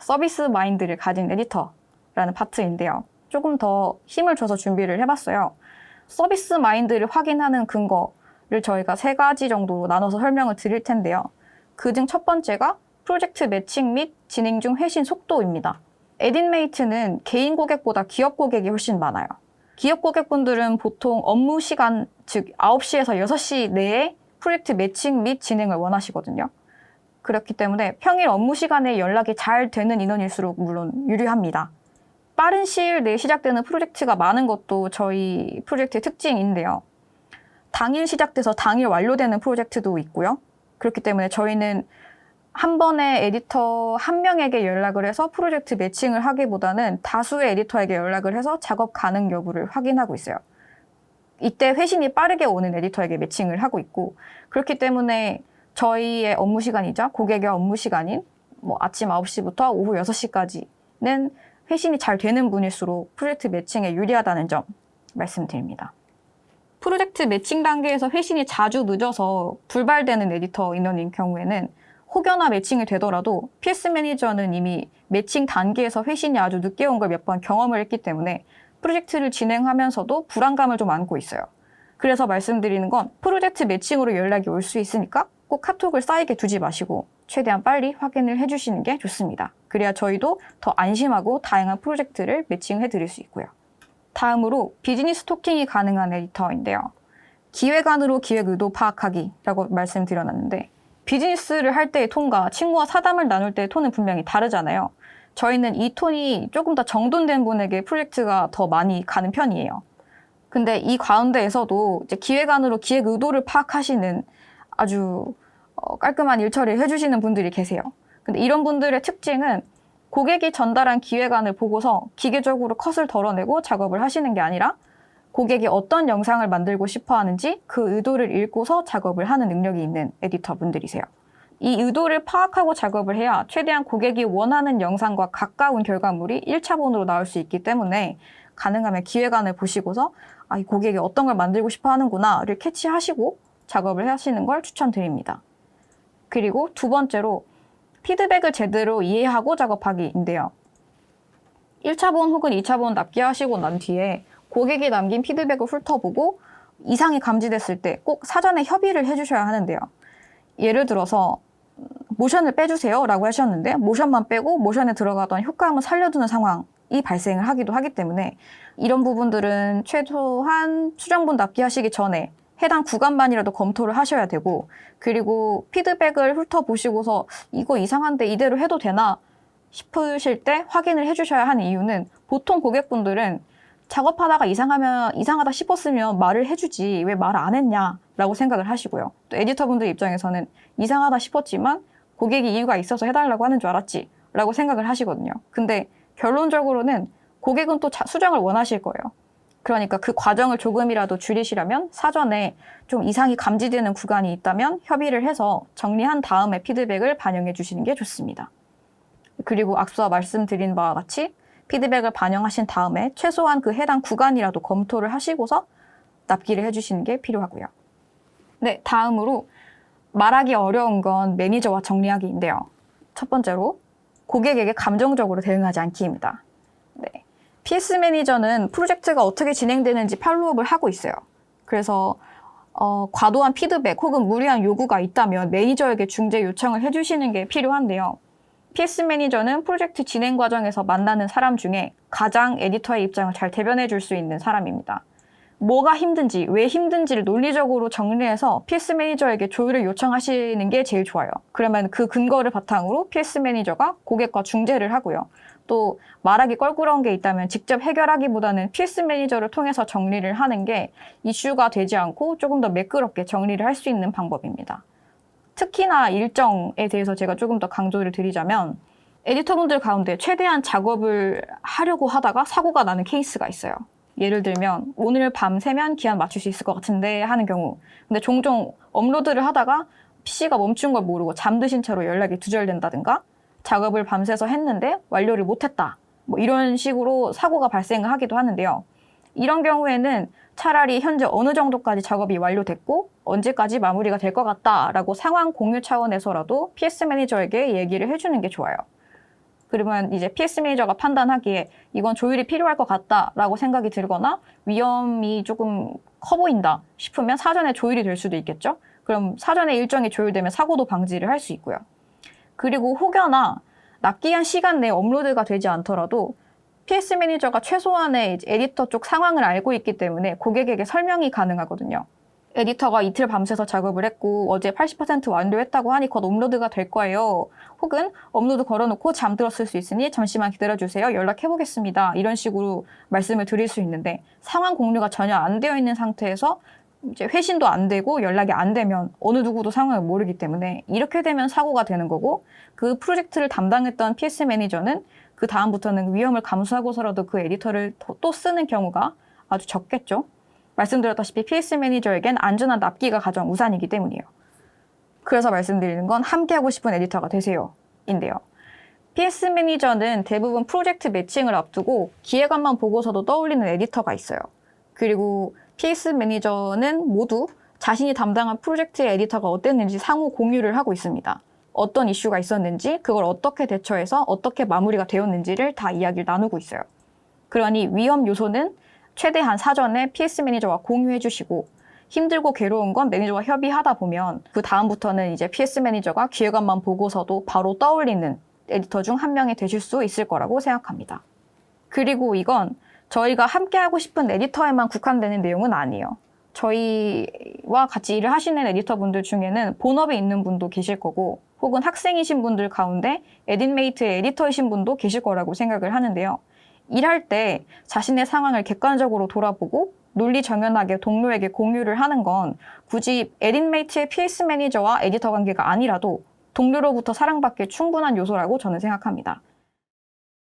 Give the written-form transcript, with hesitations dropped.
서비스 마인드를 가진 에디터라는 파트인데요. 조금 더 힘을 줘서 준비를 해봤어요. 서비스 마인드를 확인하는 근거를 저희가 3가지 정도 나눠서 설명을 드릴 텐데요. 그중 첫 번째가 프로젝트 매칭 및 진행 중 회신 속도입니다. 에딘메이트는 개인 고객보다 기업 고객이 훨씬 많아요. 기업 고객분들은 보통 업무 시간, 즉 9시에서 6시 내에 프로젝트 매칭 및 진행을 원하시거든요. 그렇기 때문에 평일 업무 시간에 연락이 잘 되는 인원일수록 물론 유리합니다. 빠른 시일 내에 시작되는 프로젝트가 많은 것도 저희 프로젝트의 특징인데요. 당일 시작돼서 당일 완료되는 프로젝트도 있고요. 그렇기 때문에 저희는 한 번에 에디터 한 명에게 연락을 해서 프로젝트 매칭을 하기보다는 다수의 에디터에게 연락을 해서 작업 가능 여부를 확인하고 있어요. 이때 회신이 빠르게 오는 에디터에게 매칭을 하고 있고, 그렇기 때문에 저희의 업무 시간이자 고객의 업무 시간인 아침 9시부터 오후 6시까지는 회신이 잘 되는 분일수록 프로젝트 매칭에 유리하다는 점 말씀드립니다. 프로젝트 매칭 단계에서 회신이 자주 늦어서 불발되는 에디터 인원인 경우에는 혹여나 매칭이 되더라도 PS 매니저는 이미 매칭 단계에서 회신이 아주 늦게 온 걸 몇 번 경험을 했기 때문에 프로젝트를 진행하면서도 불안감을 좀 안고 있어요. 그래서 말씀드리는 건 프로젝트 매칭으로 연락이 올 수 있으니까 꼭 카톡을 쌓이게 두지 마시고 최대한 빨리 확인을 해주시는 게 좋습니다. 그래야 저희도 더 안심하고 다양한 프로젝트를 매칭해 드릴 수 있고요. 다음으로 비즈니스 토킹이 가능한 에디터인데요. 기획안으로 기획 의도 파악하기라고 말씀드려놨는데 비즈니스를 할 때의 톤과 친구와 사담을 나눌 때의 톤은 분명히 다르잖아요. 저희는 이 톤이 조금 더 정돈된 분에게 프로젝트가 더 많이 가는 편이에요. 근데 이 가운데에서도 이제 기획안으로 기획 의도를 파악하시는 아주 깔끔한 일 처리를 해주시는 분들이 계세요. 근데 이런 분들의 특징은 고객이 전달한 기획안을 보고서 기계적으로 컷을 덜어내고 작업을 하시는 게 아니라 고객이 어떤 영상을 만들고 싶어 하는지 그 의도를 읽고서 작업을 하는 능력이 있는 에디터 분들이세요. 이 의도를 파악하고 작업을 해야 최대한 고객이 원하는 영상과 가까운 결과물이 1차본으로 나올 수 있기 때문에 가능하면 기획안을 보시고서 이 고객이 어떤 걸 만들고 싶어 하는구나를 캐치하시고 작업을 하시는 걸 추천드립니다. 그리고 두 번째로 피드백을 제대로 이해하고 작업하기인데요. 1차본 혹은 2차본 납기하시고 난 뒤에 고객이 남긴 피드백을 훑어보고 이상이 감지됐을 때 꼭 사전에 협의를 해주셔야 하는데요. 예를 들어서 모션을 빼주세요 라고 하셨는데 모션만 빼고 모션에 들어가던 효과음을 살려두는 상황이 발생을 하기도 하기 때문에 이런 부분들은 최소한 수정본 납기하시기 전에 해당 구간만이라도 검토를 하셔야 되고, 그리고 피드백을 훑어보시고서 이거 이상한데 이대로 해도 되나 싶으실 때 확인을 해주셔야 하는 이유는 보통 고객분들은 작업하다가 이상하다 싶었으면 말을 해주지 왜 말을 안 했냐라고 생각을 하시고요. 또 에디터분들 입장에서는 이상하다 싶었지만 고객이 이유가 있어서 해달라고 하는 줄 알았지 라고 생각을 하시거든요. 근데 결론적으로는 고객은 또 수정을 원하실 거예요. 그러니까 그 과정을 조금이라도 줄이시려면 사전에 좀 이상이 감지되는 구간이 있다면 협의를 해서 정리한 다음에 피드백을 반영해 주시는 게 좋습니다. 그리고 앞서 말씀드린 바와 같이 피드백을 반영하신 다음에 최소한 그 해당 구간이라도 검토를 하시고서 납기를 해주시는 게 필요하고요. 네, 다음으로 말하기 어려운 건 매니저와 정리하기인데요. 첫 번째로 고객에게 감정적으로 대응하지 않기입니다. 네. PS 매니저는 프로젝트가 어떻게 진행되는지 팔로우업을 하고 있어요. 그래서 과도한 피드백 혹은 무리한 요구가 있다면 매니저에게 중재 요청을 해주시는 게 필요한데요. PS 매니저는 프로젝트 진행 과정에서 만나는 사람 중에 가장 에디터의 입장을 잘 대변해 줄 수 있는 사람입니다. 뭐가 힘든지, 왜 힘든지를 논리적으로 정리해서 PS 매니저에게 조율을 요청하시는 게 제일 좋아요. 그러면 그 근거를 바탕으로 PS 매니저가 고객과 중재를 하고요. 또 말하기 껄끄러운 게 있다면 직접 해결하기보다는 PS 매니저를 통해서 정리를 하는 게 이슈가 되지 않고 조금 더 매끄럽게 정리를 할 수 있는 방법입니다. 특히나 일정에 대해서 제가 조금 더 강조를 드리자면 에디터분들 가운데 최대한 작업을 하려고 하다가 사고가 나는 케이스가 있어요. 예를 들면 오늘 밤 새면 기한 맞출 수 있을 것 같은데 하는 경우, 근데 종종 업로드를 하다가 PC가 멈춘 걸 모르고 잠드신 채로 연락이 두절된다든가 작업을 밤새서 했는데 완료를 못했다, 이런 식으로 사고가 발생을 하기도 하는데요. 이런 경우에는 차라리 현재 어느 정도까지 작업이 완료됐고 언제까지 마무리가 될 것 같다라고 상황 공유 차원에서라도 PS 매니저에게 얘기를 해주는 게 좋아요. 그러면 이제 PS 매니저가 판단하기에 이건 조율이 필요할 것 같다라고 생각이 들거나 위험이 조금 커 보인다 싶으면 사전에 조율이 될 수도 있겠죠. 그럼 사전에 일정이 조율되면 사고도 방지를 할 수 있고요. 그리고 혹여나 납기한 시간 내에 업로드가 되지 않더라도 PS 매니저가 최소한의 에디터 쪽 상황을 알고 있기 때문에 고객에게 설명이 가능하거든요. 에디터가 이틀 밤새서 작업을 했고 어제 80% 완료했다고 하니 곧 업로드가 될 거예요. 혹은 업로드 걸어놓고 잠들었을 수 있으니 잠시만 기다려주세요. 연락해보겠습니다. 이런 식으로 말씀을 드릴 수 있는데 상황 공유가 전혀 안 되어 있는 상태에서 이제 회신도 안 되고 연락이 안 되면 어느 누구도 상황을 모르기 때문에 이렇게 되면 사고가 되는 거고 그 프로젝트를 담당했던 PS 매니저는 그 다음부터는 위험을 감수하고서라도 그 에디터를 또 쓰는 경우가 아주 적겠죠. 말씀드렸다시피 PS 매니저에겐 안전한 납기가 가장 우선이기 때문이에요. 그래서 말씀드리는 건 함께하고 싶은 에디터가 되세요 인데요. PS 매니저는 대부분 프로젝트 매칭을 앞두고 기획안만 보고서도 떠올리는 에디터가 있어요. 그리고 PS 매니저는 모두 자신이 담당한 프로젝트의 에디터가 어땠는지 상호 공유를 하고 있습니다. 어떤 이슈가 있었는지, 그걸 어떻게 대처해서 어떻게 마무리가 되었는지를 다 이야기를 나누고 있어요. 그러니 위험 요소는 최대한 사전에 PS 매니저와 공유해 주시고 힘들고 괴로운 건 매니저와 협의하다 보면 그 다음부터는 이제 PS 매니저가 기획안만 보고서도 바로 떠올리는 에디터 중 한 명이 되실 수 있을 거라고 생각합니다. 그리고 이건 저희가 함께 하고 싶은 에디터에만 국한되는 내용은 아니에요. 저희와 같이 일을 하시는 에디터분들 중에는 본업에 있는 분도 계실 거고 혹은 학생이신 분들 가운데 에딘메이트의 에디터이신 분도 계실 거라고 생각을 하는데요. 일할 때 자신의 상황을 객관적으로 돌아보고 논리정연하게 동료에게 공유를 하는 건 굳이 에딘메이트의 PS 매니저와 에디터 관계가 아니라도 동료로부터 사랑받기에 충분한 요소라고 저는 생각합니다.